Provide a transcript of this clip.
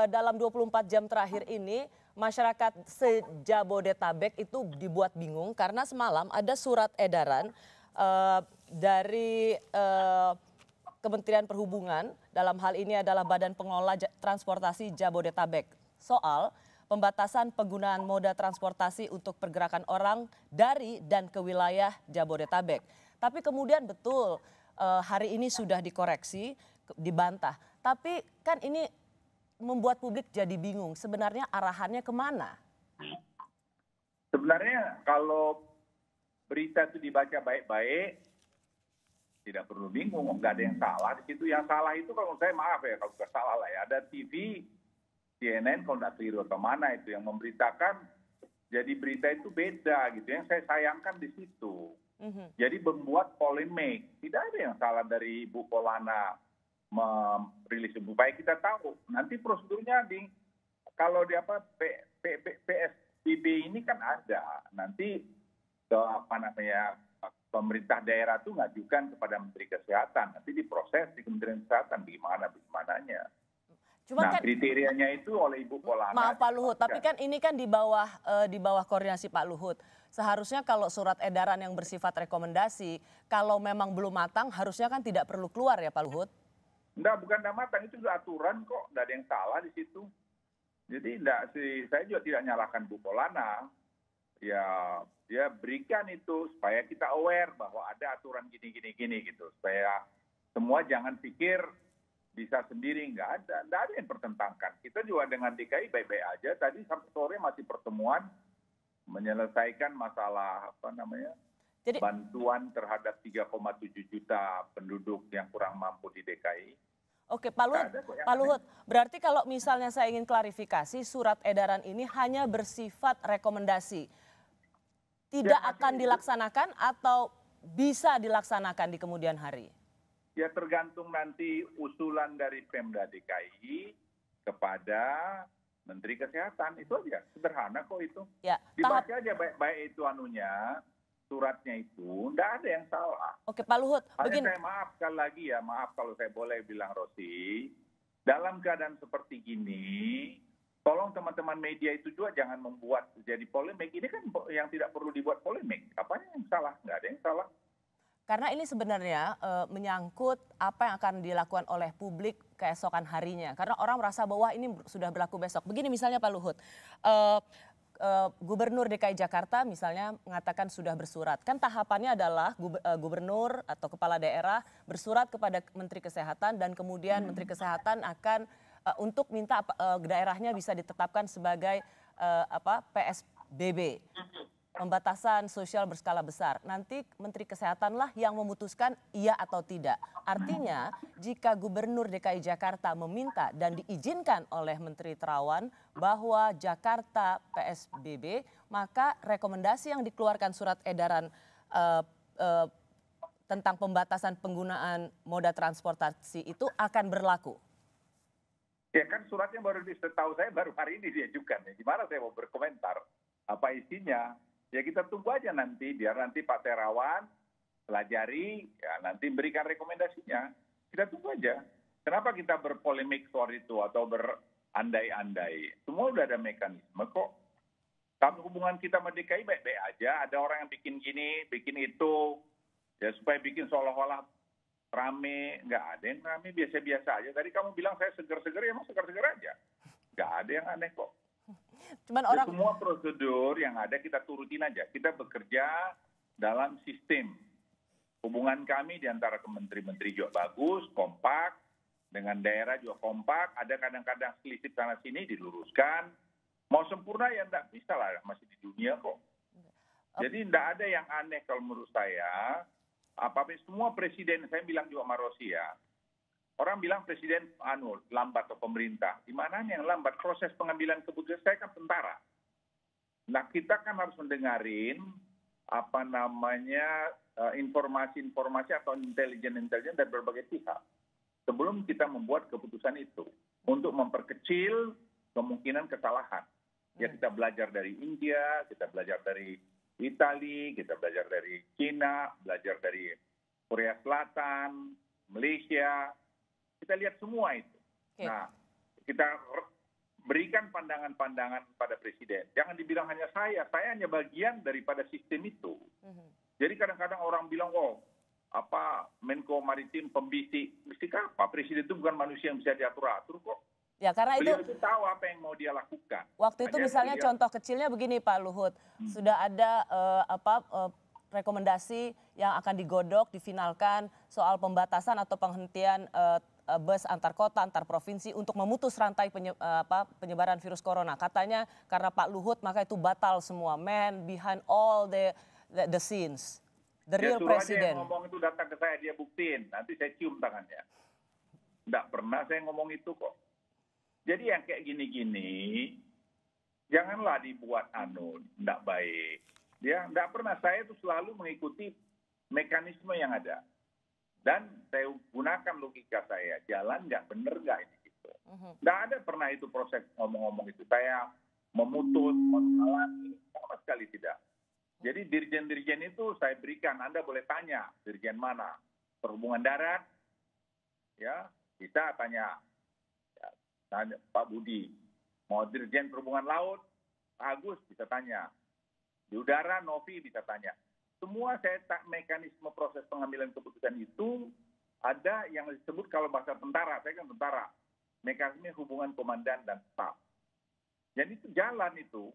dalam 24 jam terakhir ini masyarakat se-Jabodetabek itu dibuat bingung karena semalam ada surat edaran dari Kementerian Perhubungan, dalam hal ini adalah Badan Pengelola Transportasi Jabodetabek, soal pembatasan penggunaan moda transportasi untuk pergerakan orang dari dan ke wilayah Jabodetabek. Tapi kemudian betul hari ini sudah dikoreksi, dibantah. Tapi kan ini membuat publik jadi bingung, sebenarnya arahannya kemana? Sebenarnya kalau berita itu dibaca baik-baik, tidak perlu bingung, nggak ada yang salah di situ. Yang salah itu kalau saya maaf ya, kalau nggak salah lah ya, ada TV, CNN, kalau nggak keliru atau mana itu yang memberitakan, jadi berita itu beda gitu. Yang saya sayangkan di situ. Jadi membuat polemik. Tidak ada yang salah dari Ibu Polana merilis supaya kita tahu. Nanti prosedurnya kalau di PSBB ini kan ada. Nanti pemerintah daerah itu ngajukan kepada Menteri Kesehatan. Nanti diproses di Kementerian Kesehatan bagaimananya. Nah, kriterianya itu oleh Ibu Polana. Maaf Pak Luhut, tapi kan ini kan di bawah koordinasi Pak Luhut. Seharusnya kalau surat edaran yang bersifat rekomendasi, kalau memang belum matang, harusnya kan tidak perlu keluar ya Pak Luhut? Enggak, bukan tidak matang, itu sudah aturan kok, tidak ada yang salah di situ. Jadi saya juga tidak nyalahkan Bu Polana. Ya, dia berikan itu supaya kita aware bahwa ada aturan gini gitu. Supaya semua jangan pikir bisa sendiri, nggak ada yang pertentangkan. Kita juga dengan DKI baik-baik aja. Tadi sampai sore masih pertemuan menyelesaikan masalah bantuan terhadap 3,7 juta penduduk yang kurang mampu di DKI. Oke, Pak Luhut, berarti kalau misalnya saya ingin klarifikasi, surat edaran ini hanya bersifat rekomendasi. Tidak akan dilaksanakan atau bisa dilaksanakan di kemudian hari? Ya tergantung nanti usulan dari Pemda DKI kepada Menteri Kesehatan, itu aja, sederhana kok itu. Ya, dibaca aja baik-baik itu suratnya itu, tidak ada yang salah. Oke Pak Luhut, saya maaf sekali lagi ya, maaf kalau saya boleh bilang Rosi, dalam keadaan seperti gini, tolong teman-teman media itu juga jangan membuat jadi polemik. Ini kan yang tidak perlu dibuat polemik. Apanya yang salah? Nggak ada yang salah. Karena ini sebenarnya menyangkut apa yang akan dilakukan oleh publik keesokan harinya. Karena orang merasa bahwa ini sudah berlaku besok. Begini misalnya Pak Luhut, Gubernur DKI Jakarta misalnya mengatakan sudah bersurat. Kan tahapannya adalah gubernur atau kepala daerah bersurat kepada Menteri Kesehatan dan kemudian Menteri Kesehatan akan untuk minta daerahnya bisa ditetapkan sebagai PSBB. Pembatasan sosial berskala besar. Nanti Menteri Kesehatanlah yang memutuskan iya atau tidak. Artinya jika Gubernur DKI Jakarta meminta dan diizinkan oleh Menteri Terawan bahwa Jakarta PSBB, maka rekomendasi yang dikeluarkan surat edaran tentang pembatasan penggunaan moda transportasi itu akan berlaku. Ya kan suratnya setahu saya baru hari ini diajukan. Gimana saya mau berkomentar apa isinya? Ya kita tunggu aja nanti, biar nanti Pak Terawan pelajari, ya nanti berikan rekomendasinya. Kita tunggu aja. Kenapa kita berpolemik soal itu atau berandai-andai? Semua udah ada mekanisme kok. Kalau hubungan kita sama DKI baik-baik aja, ada orang yang bikin gini, bikin itu, ya supaya bikin seolah-olah rame. Nggak ada yang rame, biasa-biasa aja. Tadi kamu bilang saya seger-seger, ya emang seger-seger aja. Nggak ada yang aneh kok. Semua prosedur yang ada kita turutin aja. Kita bekerja dalam sistem. Hubungan kami di antara menteri-menteri juga bagus, kompak. Dengan daerah juga kompak. Ada kadang-kadang selisih sana sini diluruskan. Mau sempurna ya enggak bisa lah, masih di dunia kok. Jadi enggak ada yang aneh kalau menurut saya. Semua presiden, saya bilang juga sama Rosi ya. Orang bilang presiden lambat atau pemerintah. Di mana yang lambat? Proses pengambilan keputusan, saya kan tentara. Nah kita kan harus mendengarin informasi-informasi atau intelijen dari berbagai pihak. Sebelum kita membuat keputusan itu. Untuk memperkecil kemungkinan kesalahan. Ya kita belajar dari India, kita belajar dari Italia, kita belajar dari Cina, belajar dari Korea Selatan, Malaysia. Kita lihat semua itu. Okay. Nah, kita berikan pandangan-pandangan pada presiden. Jangan dibilang hanya saya hanya bagian daripada sistem itu. Jadi kadang-kadang orang bilang, oh apa Menko Maritim pembisik. Bisik apa? Presiden itu bukan manusia yang bisa diatur-atur kok. Ya, karena Beliau itu tahu apa yang mau dia lakukan. waktu itu Makanya misalnya beliau- contoh kecilnya begini Pak Luhut, sudah ada rekomendasi yang akan digodok, difinalkan soal pembatasan atau penghentian bus antar kota, antar provinsi untuk memutus rantai penyebaran virus corona. Katanya karena Pak Luhut maka itu batal semua. Man behind all the scenes. The Ya, real suruh aja president. yang ngomong itu datang ke saya, dia buktiin. Nanti saya cium tangannya. Nggak pernah saya ngomong itu kok. Jadi yang kayak gini-gini, janganlah dibuat nggak baik. Ya, nggak pernah. Saya itu selalu mengikuti mekanisme yang ada. Dan saya gunakan logika saya, jalan nggak bener nggak ini gitu. Nggak ada pernah itu proses ngomong-ngomong itu. Saya memutus, menghalangi, sama sekali tidak. Jadi dirjen-dirjen itu saya berikan, Anda boleh tanya dirjen mana. Perhubungan darat, ya bisa tanya, ya, tanya Pak Budi. Mau dirjen perhubungan laut, Pak Agus bisa tanya. Di udara, Novi bisa tanya. Semua saya mekanisme proses pengambilan keputusan itu ada yang disebut kalau bahasa tentara, saya kan tentara, mekanisme hubungan komandan dan staf. Jadi itu jalan itu.